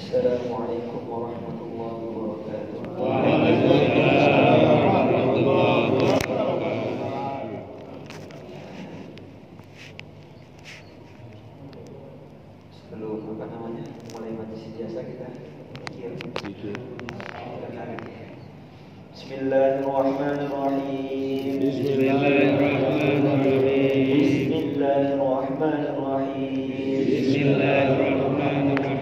Assalamualaikum warahmatullahi wabarakatuh. Waalaikumsalam warahmatullahi wabarakatuh. Sebelum mulai majelis biasa kita zikir. Bismillahirrahmanirrahim. Bismillahirrahmanirrahim. Bismillahirrahmanirrahim. Bismillahirrahmanirrahim.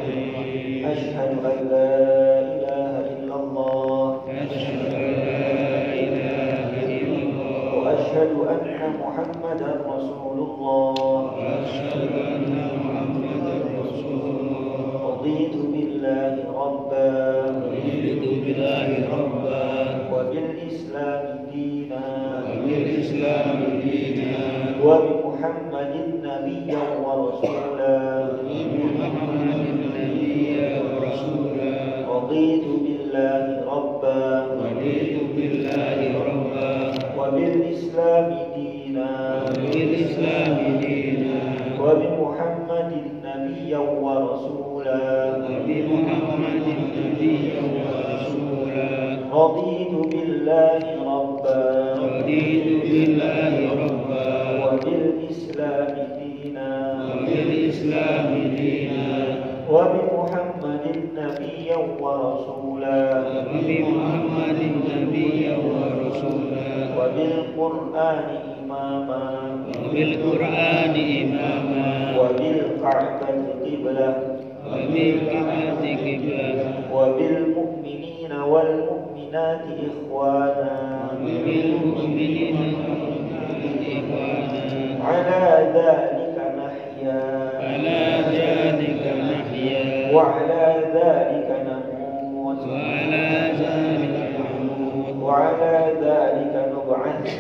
Asyhadu an la ilaha illallah. Asyhadu an la ilaha illallah. Wa asyhadu anna Muhammadar Rasulullah. Wa asyhadu anna Muhammadar Rasulullah. Raditu billahi rabban. Raditu billahi rabban. Wa bil Islam dinan. Wa bil Islam dinan. Wa bi Muhammadin nabiyyan wa rasulan. Wa bi Muhammadin nabiyyan wa rasulan. Raditu billahi rabban. Raditu billahi rabban. Wa bil Islam dinan. Wa bil Islam dinan. Wa bi Muhammadin nabiyyan wa rasulan. Wa bi Muhammadin nabiyyan wa rasulan. Raditu billahi rabban. Raditu billahi rabban. Wa bil Islam dinan. Wa bil Islam dinan. Wa bi Muhammadin nabiyyan wa rasulan. Wa bi Muhammadin nabiyyan wa rasulan. Wa bil Qur'ani imama. Wa bil Qur'ani imama. Wa bil Ka'bati qiblah. Wa bil Ka'bati qiblah. Wa bil mu'minina wal mu'minati ikhwana. Wa bil mu'minina wal mu'minati ikhwana. Ala dhalika nahya. Ala dhalika nahya. Wa ala dhalika namut. Wa ala dhalika namut. Wa ala dhalika nub'ath.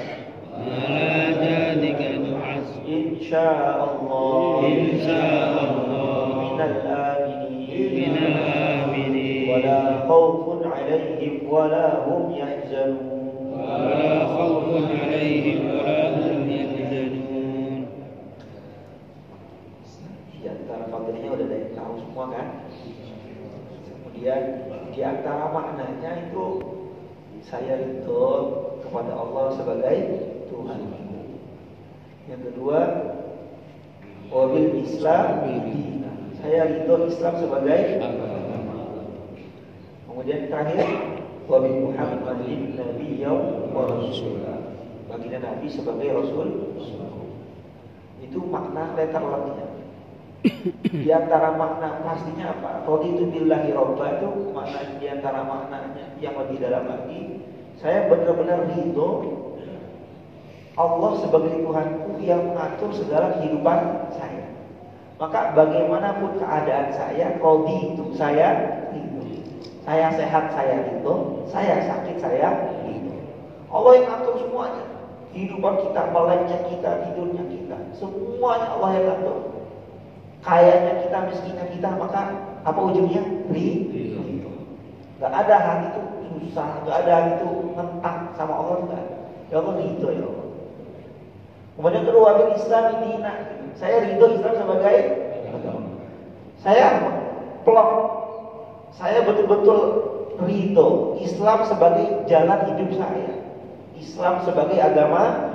Wa ala dhalika nub'ath. Insyaallah. Insyaallah. Minal aminin. Minal aminin. Wa la khawfun 'alaihim wa la hum yahzanun. Wa la khawfun 'alaihim wa la hum yahzanun. Di antara fadilnya udah ada yang tahu semua kan? Kemudian di antara maknanya itu saya ridho kepada Allah sebagai Tuhan. Yang kedua, wabil Islam dinan. Saya ridho Islam sebagai agama. Kemudian terakhir, wabil Muhammadin nabiyyan wa rasulah. Baginda Nabi sebagai Rasul. Itu makna letter Latinnya. Di antara makna pastinya apa? Raditu billahi rabba itu makna di antara maknanya yang lebih dalam lagi. Saya benar-benar ridho Allah sebagai Tuhanku yang mengatur segala kehidupan saya. Maka bagaimanapun keadaan saya, raditu saya ridho. Saya sehat saya ridho, saya sakit saya ridho. Allah yang atur semuanya. Kehidupan kita, meleknya kita, tidurnya kita, semuanya Allah yang atur. Kayanya kita, miskinnya kita, maka apa ujungnya? Ridho. Gak ada hati itu susah, gak ada hati itu nentang sama Allah, enggak. Ya Allah ridho ya Allah. Kemudian kedua, bil Islam dina. Saya ridho Islam sebagai agama. Saya plong. Saya betul-betul ridho Islam sebagai jalan hidup saya. Islam sebagai agama.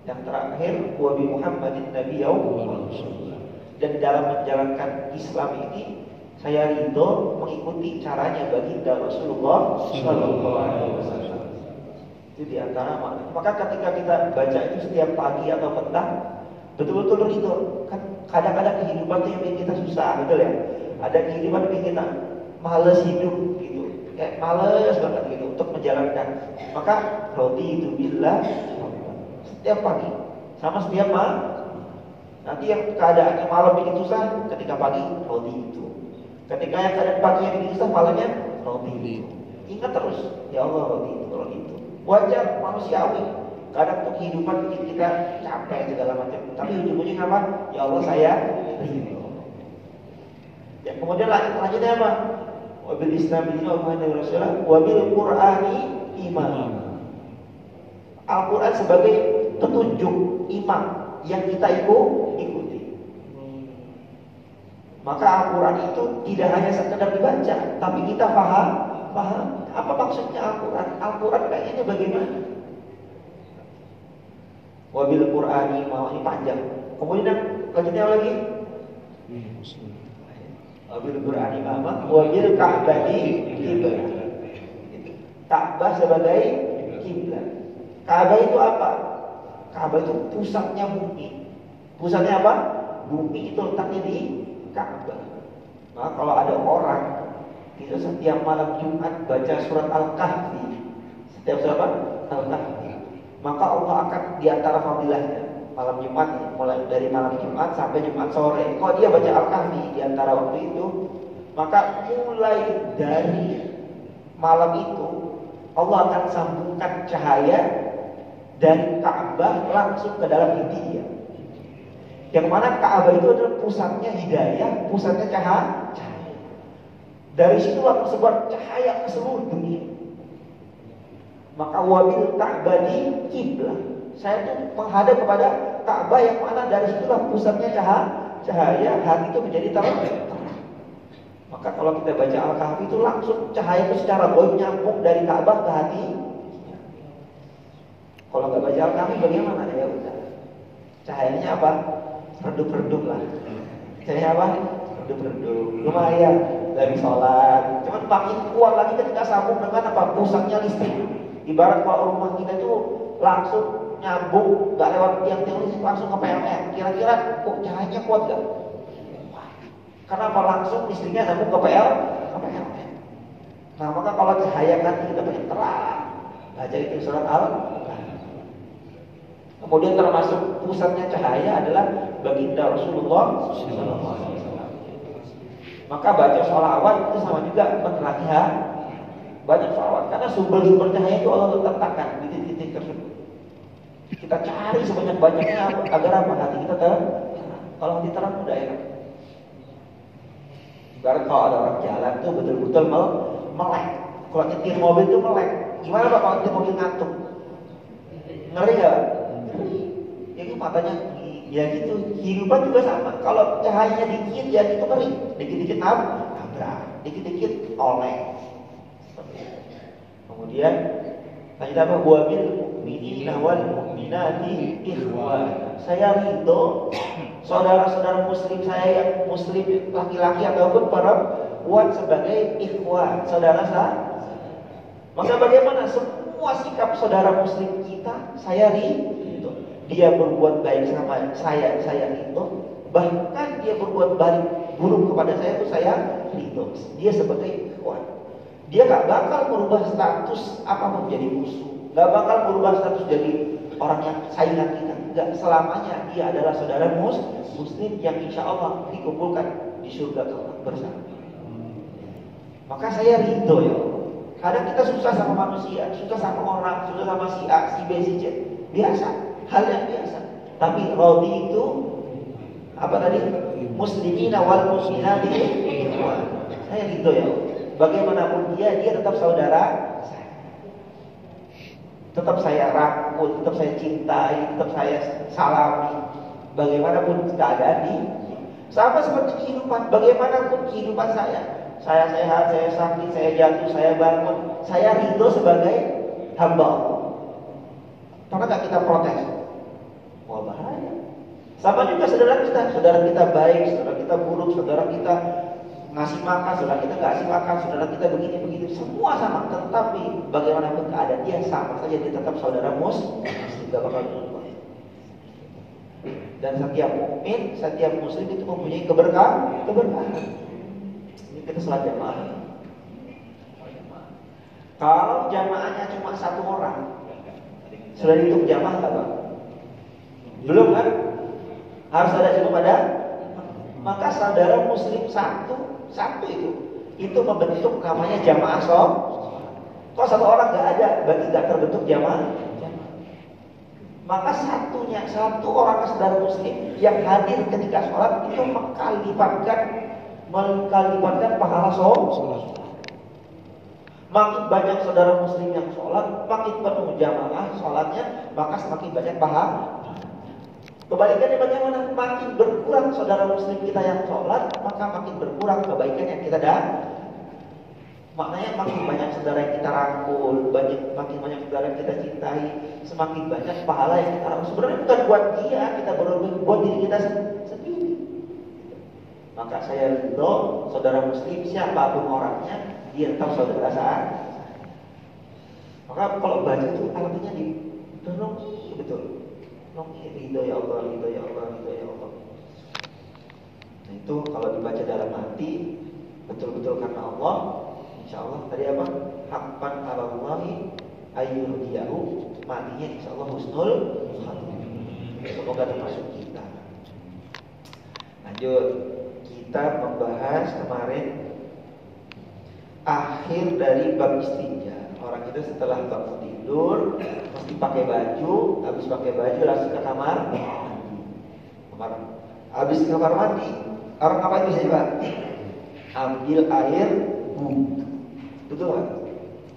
Yang terakhir, wa bi Muhammadin nabiyyan wa rasulah. Dan dalam menjalankan Islam ini saya ridho mengikuti caranya baginda Rasulullah sallallahu alaihi wasallam. Itu di antara makna. Maka ketika kita baca itu setiap pagi atau petang, betul-betul ridho. Kan kadang-kadang kehidupan itu yang bikin kita susah, betul ya? Ada kehidupan yang bikin kita malas hidup gitu. Kayak malas banget gitu untuk menjalankan. Maka raditu billah setiap pagi sama setiap malam. Nanti yang keadaannya malam bikin susah, ketika pagi raditu. Ketika yang keadaan pagi yang bikin susah, malamnya raditu. Ingat terus, ya Allah raditu. Wajar manusiawi. Kadang untuk kehidupan bikin kita capek segala macam. Tapi ujung-ujungnya apa? Ya Allah saya ridho. Ya, kemudian lanjutnya apa? Wabil Islam dina wa Muhammadin Rasulullah wa bil Qur'ani imam. Al-Quran sebagai petunjuk imam yang kita ikuti. Maka Al-Quran itu tidak hanya sekedar dibaca, tapi kita paham apa maksudnya Al-Quran. Al-Quran kayaknya bagaimana? Wabil Qur'ani mau ini panjang. Kemudian lanjutnya lagi. Wabil Qur'ani mama, wabil Ka'bati kiblat. Ka'bah sebagai kiblat. Ka'bah itu apa? Ka'bah itu pusatnya bumi. Pusatnya apa? Bumi itu letaknya di Ka'bah. Nah, kalau ada orang itu setiap malam Jumat baca surat Al-Kahfi, setiap surat Al-Kahfi, maka Allah akan diantara fadilahnya malam Jumat, mulai dari malam Jumat sampai Jumat sore. Kalau dia baca Al-Kahfi diantara waktu itu, maka mulai dari malam itu Allah akan sambungkan cahaya dari Ka'bah langsung ke dalam hati dia. Yang mana Ka'bah itu adalah pusatnya hidayah, pusatnya cahaya. Dari situ tersebar cahaya ke seluruh dunia. Maka wabil Ka'bah kiblah. Saya tuh menghadap kepada Ka'bah yang mana dari situlah pusatnya cahaya, hati itu menjadi terang. Maka kalau kita baca Al-Kahfi itu langsung cahaya itu secara goib nyambung dari Ka'bah ke hati. Kalau nggak baca Al-Kahfi bagaimana? Ya udah. Cahayanya apa? Redup-redup lah. Cahaya apa? Redup-redup. Lumayan dari sholat. Cuman makin kuat lagi ketika sambung dengan apa? Pusatnya listrik. Ibarat kalau rumah kita itu langsung nyambung, nggak lewat tiang-tiang listrik, langsung ke PLN. Kira-kira kok cahayanya kuat gak? Karena apa? Langsung listriknya nyambung ke PLN. Nah maka kalau cahaya kan kita pengen terang, baca itu surat Al-Kahfi. Kemudian termasuk pusatnya cahaya adalah baginda Rasulullah SAW. Maka baca sholawat itu sama juga menerangi banyak sholawat, karena sumber-sumber cahaya itu Allah letakkan di titik-titik tersebut. Kita cari sebanyak-banyaknya agar apa? Hati kita terang. Kalau hati terang udah enak. Ibarat kalau ada orang jalan tuh betul-betul melek. Kalau nyetir mobil tuh melek. Gimana Pak kalau nyetir mobil ngantuk? Ngeri gak? Jadi matanya ya gitu. Kehidupan juga sama. Kalau cahayanya dikit ya itu ngeri. Dikit-dikit nabrak, dikit-dikit oleh. Kemudian lanjut apa? Wabil mu'minina wal mu'minati ikhwan. Saya ridho saudara-saudara muslim saya yang muslim laki-laki ataupun perempuan sebagai ikhwan, saudara saya. Maka bagaimana semua sikap saudara muslim kita saya ridho. Dia berbuat baik sama saya ridho. Bahkan dia berbuat buruk kepada saya itu saya ridho. Dia sebagai ikhwan. Dia gak bakal merubah status apapun jadi musuh, gak bakal merubah status jadi orang yang saingan kita. Gak selamanya dia adalah saudara muslim yang insya Allah dikumpulkan di surga bersama. Maka saya ridho ya. Kadang kita susah sama manusia, susah sama orang, susah sama si A, si B, si C. Biasa, hal yang biasa. Tapi rodi itu apa tadi? Muslimina wal muslimati ikhwan. Saya ridho ya. Bagaimanapun dia tetap saudara saya. Tetap saya rangkul, tetap saya cintai, tetap saya salami. Bagaimanapun keadaan di sama seperti kehidupan. Bagaimanapun kehidupan saya sehat, saya sakit, saya jatuh, saya bangun, saya ridho sebagai hamba Allah. Pernah gak kita protes? Wah bahaya. Sama juga saudara kita baik, saudara kita buruk, saudara kita ngasih makan, saudara kita nggak kasih makan, saudara kita begini, semua sama. Tetapi bagaimanapun keadaan dia sama saja, dia tetap saudara muslim, tidak bakal berubah. Dan setiap mukmin, setiap muslim itu mempunyai keberkahan. Ini kita sholat jamaah. Kalau jamaahnya cuma satu orang, sudah dihitung jamaah nggak Pak? Belum kan? Harus ada cukup ada. Maka saudara muslim satu itu membentuk namanya jamaah sholat. Kalau satu orang nggak ada, berarti nggak terbentuk jamaah. Maka satu orang saudara muslim yang hadir ketika sholat itu mengkalimatkan pahala sholat. Makin banyak saudara muslim yang sholat, makin penuh jamaah sholatnya, maka semakin banyak pahala. Kebalikannya bagaimana? Makin berkurang saudara muslim kita yang sholat, maka makin berkurang kebaikan yang kita dapat. Maknanya makin banyak saudara yang kita rangkul, makin banyak saudara yang kita cintai, semakin banyak pahala yang kita rangkul. Sebenarnya bukan buat dia, kita buat diri kita sendiri. Maka saya ridho saudara muslim siapapun orangnya, dia tahu saudara saya. Maka kalau baca itu artinya didorong betul. Ridho ya Allah, ridho ya Allah, ridho ya Allah. Nah itu kalau dibaca dalam hati betul-betul karena Allah, insya Allah tadi apa? Hakkan alallahi ayyurdiyahu, matinya insya Allah husnul khatimah. Semoga termasuk kita. Lanjut, kita membahas kemarin akhir dari bab istinja. Orang itu setelah bangun tidur mesti pakai baju, habis pakai baju langsung ke kamar mandi. Habis ke kamar mandi, orang ngapain bisa Pak? Ambil air wudhu. Betul Pak?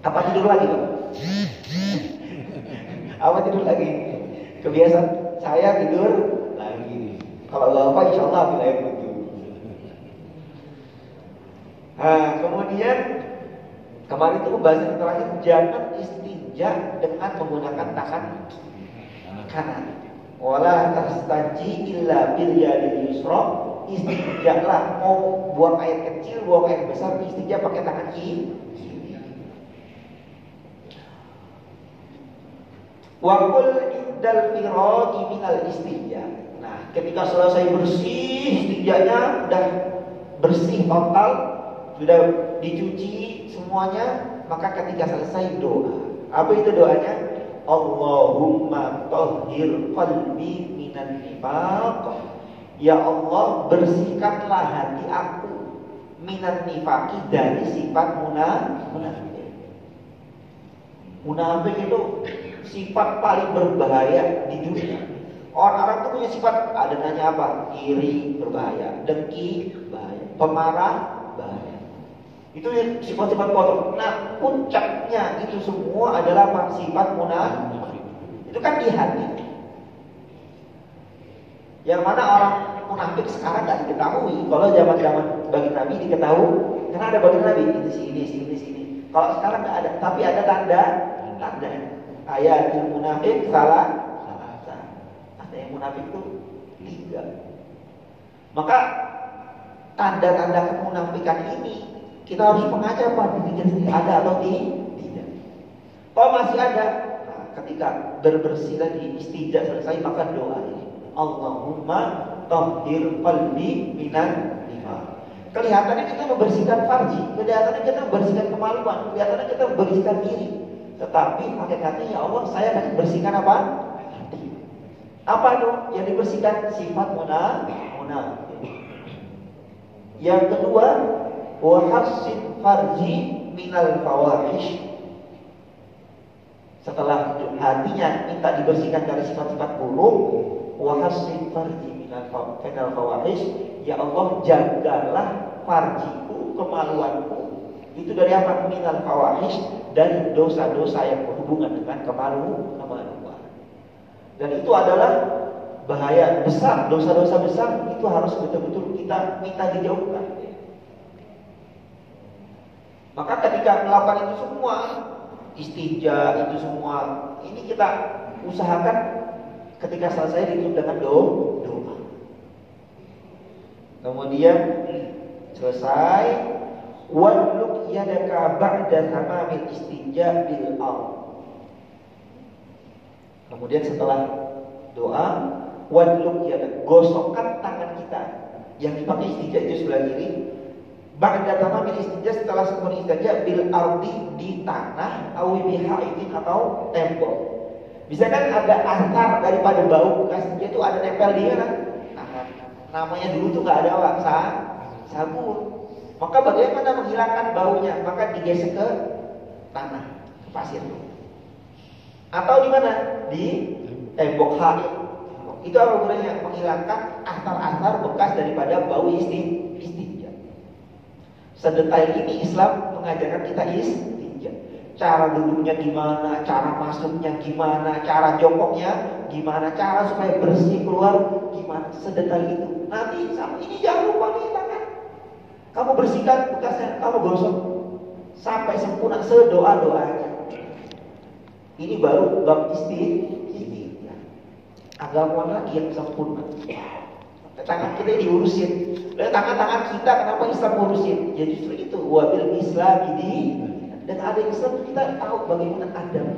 Apa tidur lagi Pak? Apa tidur lagi? Kebiasaan saya tidur lagi. Kalau Bapak insya Allah ambil air wudhu. Nah, kemudian kemarin itu pembahasan yang terakhir, jangan istinja dengan menggunakan tangan kanan. Wala tastanji illa bil yadil yusra. Istinjalah, mau buang air kecil, buang air besar, istinja pakai tangan kiri. Wa qul indal firaqi minal istinja. Nah, ketika selesai bersih istinjanya, udah bersih total, sudah dicuci semuanya, maka ketika selesai doa. Apa itu doanya? Allahumma tahhir qalbi minan nifaq. Ya Allah, bersihkanlah hati aku minan nifaqi, dari sifat munafik. Munafik itu sifat paling berbahaya di dunia. Orang itu punya sifat, ada nanya apa? Iri berbahaya, dengki bahaya, pemarah bahaya. Itu sifat-sifat kotor. Nah, puncaknya itu semua adalah sifat munafik. Itu kan di hati. Yang mana orang munafik sekarang nggak diketahui. Kalau zaman-zaman bagi Nabi diketahui, karena ada bagi Nabi ini sini. Kalau sekarang nggak ada, tapi ada tanda. Ayatul munafik salah. Tanda yang munafik itu 3. Maka tanda-tanda kemunafikan ini kita harus mengajar pada diri sendiri, ada atau tidak. Kalau masih ada, nah, ketika berbersih tadi istinja selesai, maka doa ini, Allahumma tahhir qalbi minan nifaq. Kelihatannya kita membersihkan farji, kelihatannya kita membersihkan kemaluan, kelihatannya kita membersihkan diri. Tetapi hakikatnya ya Allah, saya akan bersihkan apa? Hati. Apa itu yang dibersihkan? Sifat munafik. Yang kedua, wa hassin farji minal fawahish. Setelah hatinya minta dibersihkan dari sifat-sifat buruk, wa hassin farji minal fawahish, ya Allah, jagalah farjiku, kemaluanku. Itu dari apa? Minal fawahish, dari dosa-dosa yang berhubungan dengan kemaluan. Dan itu adalah bahaya besar, dosa-dosa besar itu harus betul-betul kita minta dijauhkan. Maka ketika melakukan itu semua, istinja itu semua, ini kita usahakan ketika selesai ditutup dengan doa. Kemudian selesai, wadluk yadaka ba'da tamamil istinja bil ardh. Kemudian setelah doa, wadluk yadaka, gosokkan tangan kita yang dipakai istinja itu sebelah kiri. Ba'da tamamil istinja, setelah sempurna istinja, bil ardi, di tanah, awi bihaitin, atau tembok. Bisa kan ada asar daripada bau bekas istinja itu ada nempel di mana? Nah, namanya dulu tuh nggak ada sabun. Maka bagaimana menghilangkan baunya? Maka digesek ke tanah, ke pasir. Atau di mana? Di tembok haid. Itu apa gunanya? Menghilangkan asar-asar bekas daripada bau istinja. Sedetail ini Islam mengajarkan kita istinja. Cara duduknya gimana, cara masuknya gimana, cara jongkoknya gimana cara supaya bersih keluar, gimana sedetail itu. Nanti ini jangan lupa nih tangan. Kamu bersihkan bekasnya, kamu gosok sampai sempurna sedoa-doanya. Ini baru bab istighfar. Agama lagi yang sempurna. Tangan kita diurusin. Tangan-tangan kita kenapa Islam urusin? Ya justru itu, wabil Islam ini. Dan ada Islam kita tahu bagaimana adab.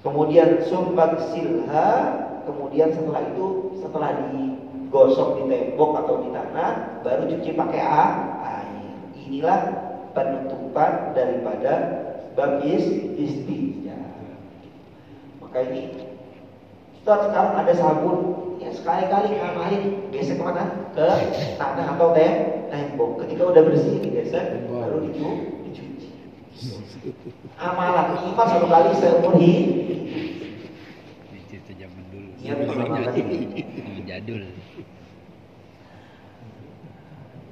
Kemudian sumbat silha, kemudian setelah itu, setelah digosok di tembok atau di tanah, baru cuci pakai air. Inilah penutupan daripada bab istinja. Maka ini, sekarang ada sabun, ya sekali-kali ngamain, gesek kemana? Ke tanah atau tembok. Ketika udah bersih, digesek, baru dicuci. Amalan minimal 1 kali seumur hidup. Itu zaman dulu. Iya, Jadul.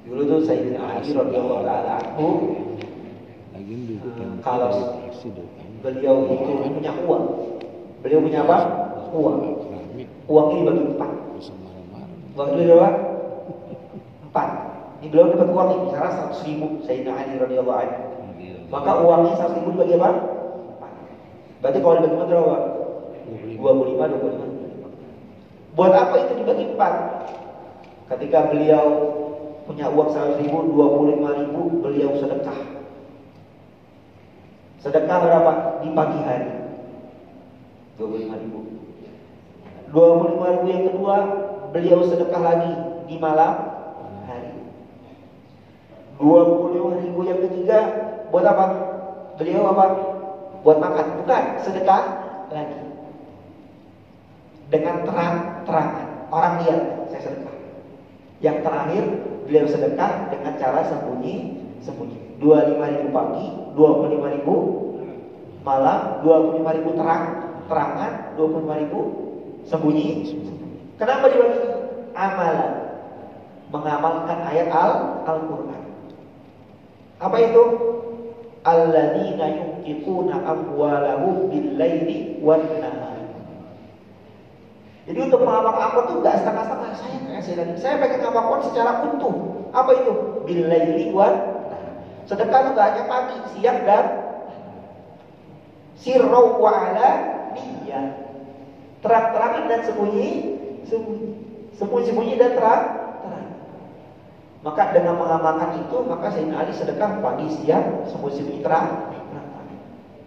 Dulu tuh Sayyidina Ali radhiyallahu taala anhu, kalau beliau itu punya uang, beliau punya apa? Uang. Uang ini bagi 4. Uang itu berapa? 4. Ini beliau dapat uang ini, misalnya 100.000 Sayyidina Ali radhiyallahu anhu. Maka uangnya 100.000 dibagi apa? 4. Berarti kalau dibagi 4 berapa? 25. Buat apa itu dibagi 4? Ketika beliau punya uang 100.000, 25.000 beliau sedekah. Sedekah berapa? Di pagi hari 25.000. 25.000 yang kedua beliau sedekah lagi di malam hari. 25.000 yang ketiga buat apa? Beliau apa? Buat makan? Bukan, sedekah lagi. Dengan terang-terangan, orang lihat saya sedekah. Yang terakhir beliau sedekah dengan cara sembunyi-sembunyi. 25.000 pagi, 25.000 malam, 25.000 terangan, 25.000 sembunyi. Kenapa dibagi? Amalan, mengamalkan ayat Al-Quran. Apa itu? Alladzina yunfiquna amwalahum bil-laili wan-nahar. Jadi untuk mengamalkan apa tuh gak setengah-setengah. Saya pengen ngamalkan secara utuh. Apa itu? Bil-laili wan-nahar. Sedekah itu gak hanya pagi, siang dan sirru wa alaniyah. Terang-terangan dan sembunyi dan terang. Maka dengan mengamalkan itu, maka Sayyidina Ali sedekah pagi, siang, sembunyi terang.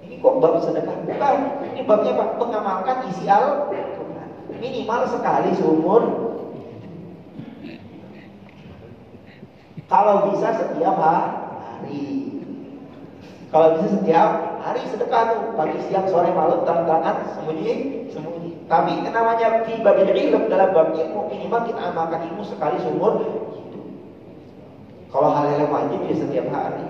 Ini kok bab sedekah? Bukan. Ini babnya apa? Mengamalkan isi Al-Quran. Minimal sekali seumur. Kalau bisa setiap hari. Kalau bisa setiap hari sedekah tuh, pagi, siang, sore, malam, terang-terangan, sembunyi. Tapi namanya fi babil ilm, dalam bab ilmu, minimal kita amalkan ilmu sekali seumur hidup. Kalau hal-hal yang wajib ya setiap hari.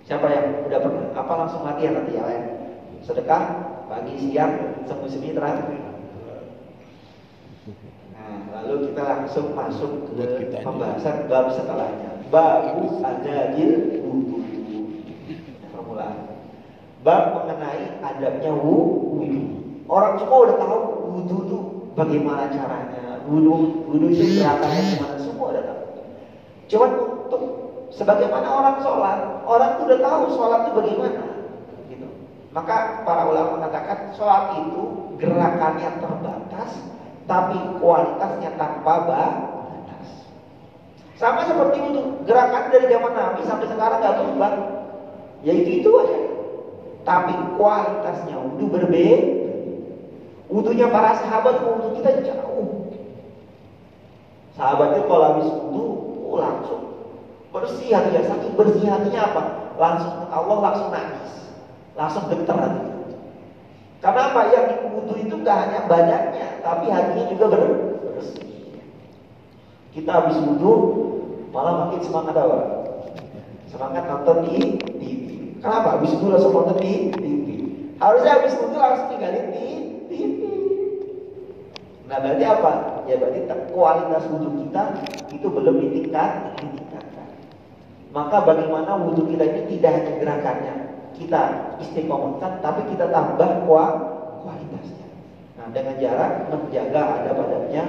Siapa yang udah pernah? Apa langsung latihan nanti ya? Sedekah pagi, siang, sembunyi terang. Nah, lalu kita langsung masuk ke pembahasan bab setelahnya. Babu adadil wudu. Permulaan. Bab mengenai adabnya wudu. Orang semua udah tahu wudu itu bagaimana caranya. Wudu itu gerakannya gimana, semua udah tahu. Cuman untuk sebagaimana orang sholat, orang itu udah tahu sholat itu bagaimana. Gitu. Maka para ulama mengatakan sholat itu gerakannya terbatas, tapi kualitasnya tanpa batas. Sama seperti wudu, gerakan dari zaman Nabi sampai sekarang nggak berubah. Ya itu aja. Tapi kualitasnya wudu berbeda. Wudunya para sahabat, wudu kita jauh. Sahabatnya kalau habis wudu langsung bersih hatinya. Saking bersih hatinya apa? Langsung Allah langsung nangis, langsung getar hatinya. Karena apa? Yang di wudu itu gak hanya badannya, tapi hatinya juga bersih. Kita habis wudu malah makin semangat apa? Semangat nonton di TV. Kenapa? Habis wudu langsung nonton di TV. Harusnya habis wudu langsung tinggalin di TV. Nah berarti apa? Ya berarti kualitas wudhu kita itu belum ditingkatkan. Maka bagaimana wudhu kita ini tidak hanya gerakannya, kita istiqomahkan, tapi kita tambah kualitasnya. Nah, dengan jarak menjaga adab adabnya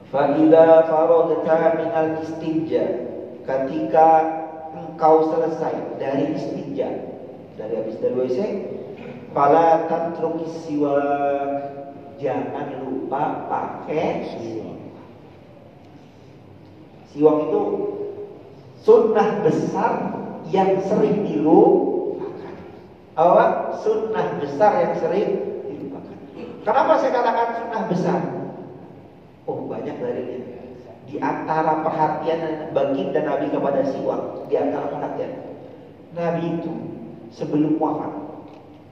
Fa'idha faragta minal istinja, ketika engkau selesai dari istinja, dari habis dari WC, fala tatrukis siwak, jangan lupa pakai siwak. Siwak itu sunnah besar yang sering dilupakan. Sunnah besar yang sering dilupakan. Kenapa saya katakan sunnah besar? Oh, banyak dalilnya. Di antara perhatian baginda Nabi kepada siwak, di antara perhatian Nabi itu sebelum wafat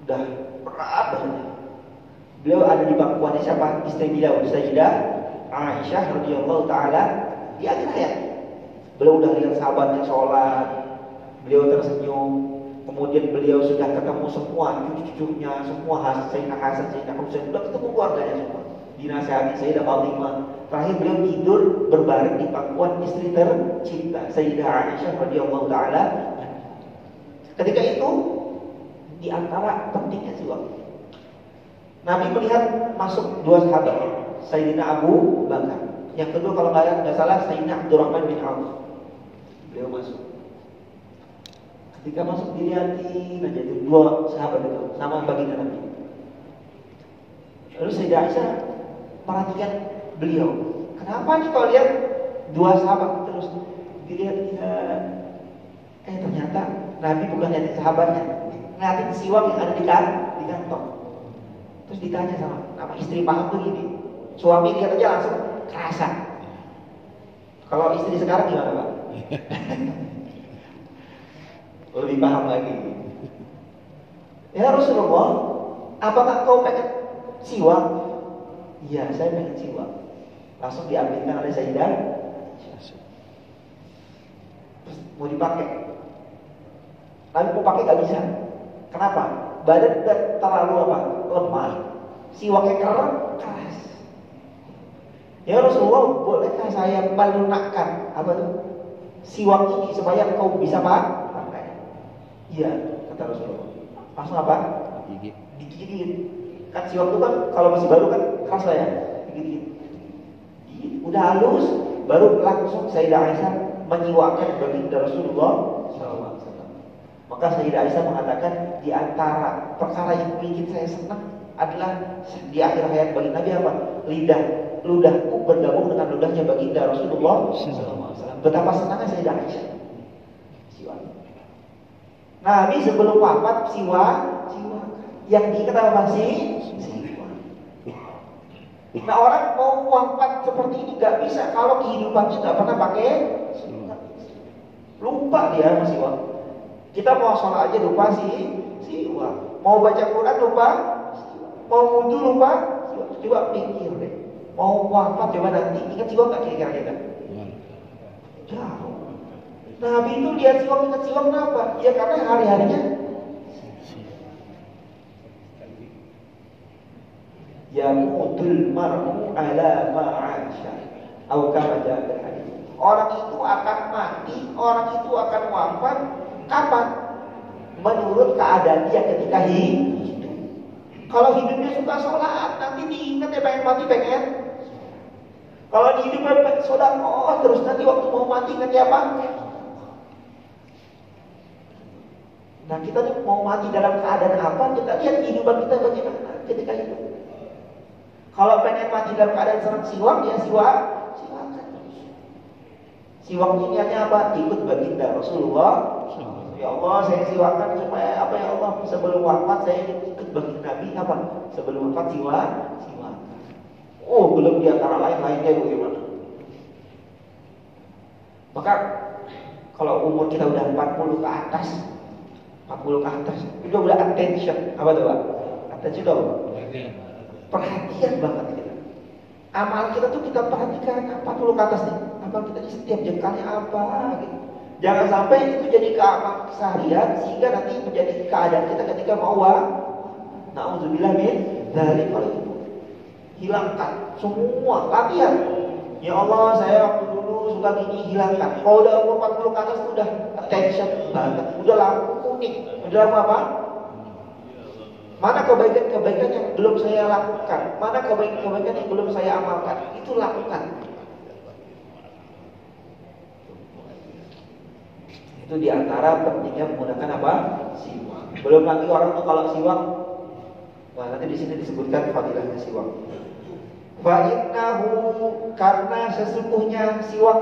udah berat banget. Beliau ada di bangkuannya siapa? Istri beliau, Sayyidah Aisyah radhiyallahu taala. Di akhir hayat beliau udah lihat sahabatnya sholat, beliau tersenyum. Kemudian beliau sudah ketemu semua cucu-cucunya, semua Sayyidina Hasan, Sayyidina Husain, sudah ketemu keluarganya semua. Dinasihati Sayyidah Fatimah. Terakhir beliau tidur berbaring di pangkuan istri tercinta Sayyidah Aisyah radhiyallahu taala. Ketika itu di antara pentingnya siwak, Nabi melihat masuk dua sahabat, Sayyidina Abu Bakar. Yang kedua kalau nggak salah Sayyidina Abdurrahman bin Auf. Beliau masuk. Ketika masuk dilihatin aja itu dua sahabat itu sama baginda Nabi. Lalu Sayyidah Aisyah perhatikan beliau. Kenapa nih kalau lihat dua sahabat terus dilihat-lihat? Ternyata Nabi bukan lihatin sahabatnya, ngeliatin siwak yang ada di kantong. Terus ditanya sama istri, paham tuh gini. Suami lihat aja langsung kerasa. Kalau istri sekarang gimana, Pak? Lebih paham lagi. Ya Rasulullah, apakah kau pengen siwak? Iya, saya pengen siwak. Langsung diambilkan oleh Sayyidah. Terus mau dipakai. Tapi mau pakai gak bisa. Kenapa? Badan udah terlalu lemah. Siwaknya keras. Ya Rasulullah, bolehkah saya melunakkan siwak ini supaya kau bisa pakai? Iya, kata Rasulullah. Langsung apa? Digigit. Kan siwak itu kan kalau masih baru kan keras lah ya. Digigit. Udah halus, baru langsung Sayyidah Aisyah menyiwakkan baginda Rasulullah SAW. Maka Sayyidah Aisyah mengatakan, di antara perkara yang bikin saya senang adalah di akhir hayat baginda Nabi apa? Ludahku bergabung dengan ludahnya baginda Rasulullah SAW. Betapa senangnya Sayyidah Aisyah. Siwak. Nabi sebelum wafat siwak. Yang diingat apa sih? Siwak. Nah, orang mau wafat seperti ini gak bisa kalau kehidupannya gak pernah pakai siwak. Lupa dia sama siwak. Kita mau sholat aja lupa siwak. Mau baca Quran lupa siwak. Mau wudu lupa siwak. Coba pikir deh. Mau wafat coba nanti ingat siwak gak kira-kira kita? Jauh. Nabi itu lihat siwak, ingat siwak kenapa? Ya karena hari-harinya yamutul mar'u ala ma'asha atau kama jaa hadis. Orang itu akan mati, orang itu akan wafat kapan? Menurut keadaan dia ketika hidup. Kalau hidupnya suka sholat, nanti diingat ya pengen mati pengen. Kalau di hidupnya pengen sedekah terus nanti waktu mau mati ingat apa? Nah, kita mau mati dalam keadaan apa? Kita lihat kehidupan kita bagaimana ketika hidup. Kalau pengen mati dalam keadaan senang siwak, ya siwakan. Siwak ini hanya apa? Ikut baginda Rasulullah. Ya Allah, saya siwakan supaya apa ya Allah? Sebelum wafat saya ikut baginda Nabi apa? Sebelum wafat siwakan. Oh, belum di antara lain-lainnya bagaimana? Maka kalau umur kita udah 40 ke atas, udah attention. Apa tuh, Pak? Attention dong. Perhatian banget kita. Amal kita tuh kita perhatikan 40 ke atas nih. Amal kita di setiap jengkalnya apa gitu. Jangan sampai itu jadi keamal keseharian sehingga nanti menjadi keadaan kita ketika mau na'udzubillah min dzalik. Kalau itu hilangkan semua latihan. Ya Allah, saya waktu dulu suka gini, hilangkan. Kalau udah umur 40 ke atas udah attention banget, udah lampu kuning, udah lampu apa? Mana kebaikan-kebaikan yang belum saya lakukan, mana kebaikan-kebaikan yang belum saya amalkan, itu lakukan. Itu diantara pentingnya menggunakan apa? Siwak. Belum lagi orang tuh kalau siwak, wah nanti di sini disebutkan fadilahnya siwak. Fa innahu, karena sesungguhnya siwak